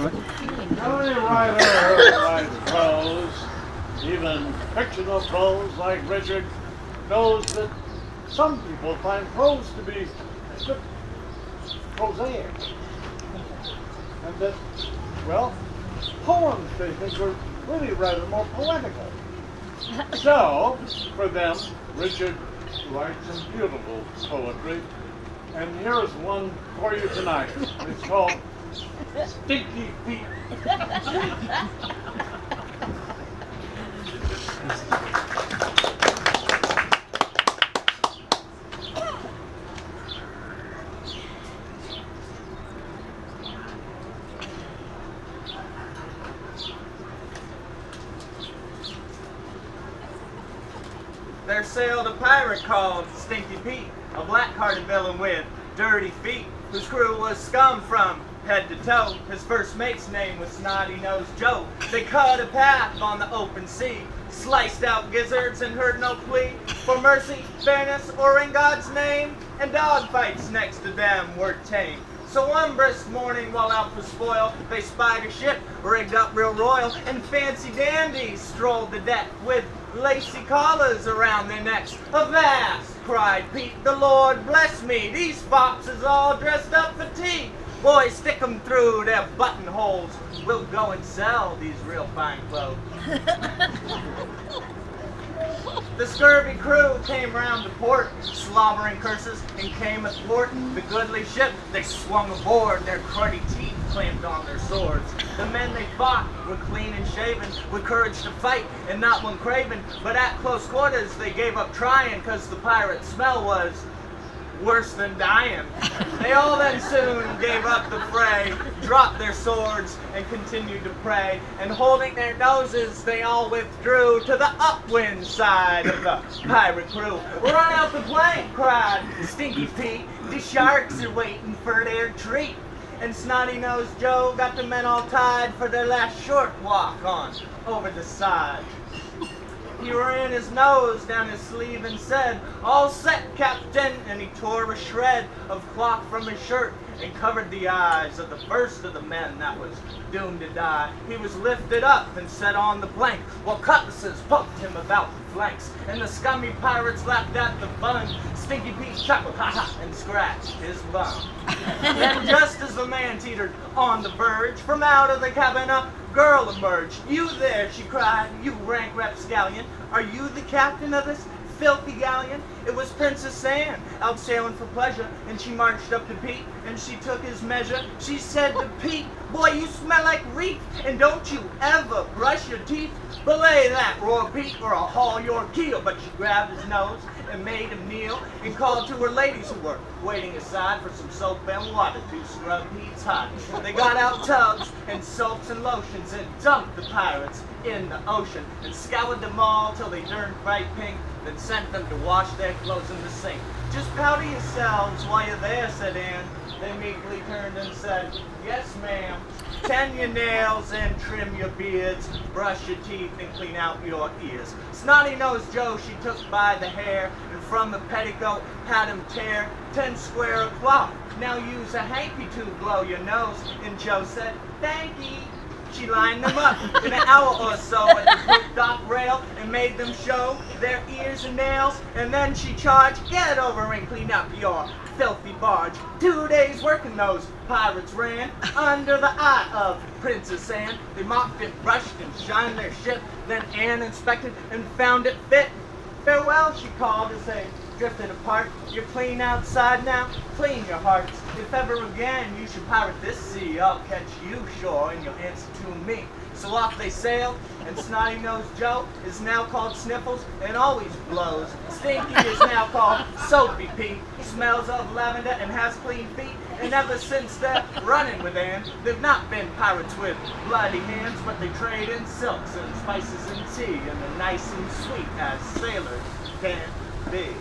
Any writer who writes prose, even fictional prose like Richard, knows that some people find prose to be a bit prosaic. And that, well, poems they think are really rather more poetical. So, for them, Richard writes some beautiful poetry. And here's one for you tonight. It's called Stinky Pete. There sailed a pirate called Stinky Pete, a black-hearted villain with dirty feet, whose crew was scum from head to toe. His first mate's name was Snotty-Nosed Joe. They cut a path on the open sea, sliced out gizzards and heard no plea for mercy, fairness, or in God's name, and dogfights next to them were tame. So one brisk morning while out for spoil, they spied a ship rigged up real royal, and fancy dandies strolled the deck with lacy collars around their necks. Avast, cried Pete, the Lord bless me, these fops is all dressed up for tea. Boys, stick 'em through their buttonholes, we'll go and sell these real fine clothes. The scurvy crew came round to port, slobbering curses, and came athwart the goodly ship. They swung aboard, their cruddy teeth clamped on their swords. The men they fought were clean and shaven, with courage to fight, and not one craven. But at close quarters they gave up trying, 'cause the pirate smell was worse than dying. They all then soon gave up the fray, dropped their swords, and continued to pray. And holding their noses, they all withdrew to the upwind side of the pirate crew. Run out the plank, cried Stinky Pete. The sharks are waiting for their treat. And Snotty-Nosed Joe got the men all tied for their last short walk on over the side. He ran his nose down his sleeve and said, "All set, Captain," and he tore a shred of cloth from his shirt and covered the eyes of the first of the men that was doomed to die. He was lifted up and set on the plank, while cutlasses poked him about the flanks, and the scummy pirates laughed at the fun. Stinky Pete chuckled, ha ha, and scratched his bum. And just as the man teetered on the verge, from out of the cabin a girl emerged. "You there," she cried, "you rank rapscallion, are you the captain of this filthy galleon?" It was Princess Anne, out sailing for pleasure, and she marched up to Pete, and she took his measure. She said to Pete, "Boy, you smell like reek, and don't you ever brush your teeth." "Belay that," roared Pete, "or I'll haul your keel." But she grabbed his nose and made him kneel, and called to her ladies who were waiting aside for some soap and water to scrub Pete's hide. They got out tubs and soaps and lotions and dumped the pirates in the ocean and scoured them all till they turned bright pink, then sent them to wash their clothes in the sink. "Just powder yourselves while you're there," said Anne. They meekly turned and said, "Yes, ma'am. Tend your nails and trim your beards, brush your teeth and clean out your ears." Snotty-Nosed Joe she took by the hair, and from the petticoat had him tear 10 square of cloth. "Now use a hanky to blow your nose." And Joe said, "Thanky." She lined them up in an hour or so at the poop dock rail and made them show their ears and nails. And then she charged, "Get over and clean up your filthy barge." 2 days working those pirates ran under the eye of Princess Anne. They mopped it, brushed, and shined their ship. Then Anne inspected and found it fit. "Farewell," she called as they drifted apart. "You're clean outside now, clean your hearts. If ever again you should pirate this sea, I'll catch you shore and you'll answer to me." So off they sailed, and Snotty-Nosed Joe is now called Sniffles and always blows. Stinky is now called Soapy Pete. He smells of lavender and has clean feet. And ever since they're running with Anne, they've not been pirates with bloody hands, but they trade in silks and spices and tea, and they're nice and sweet as sailors can be.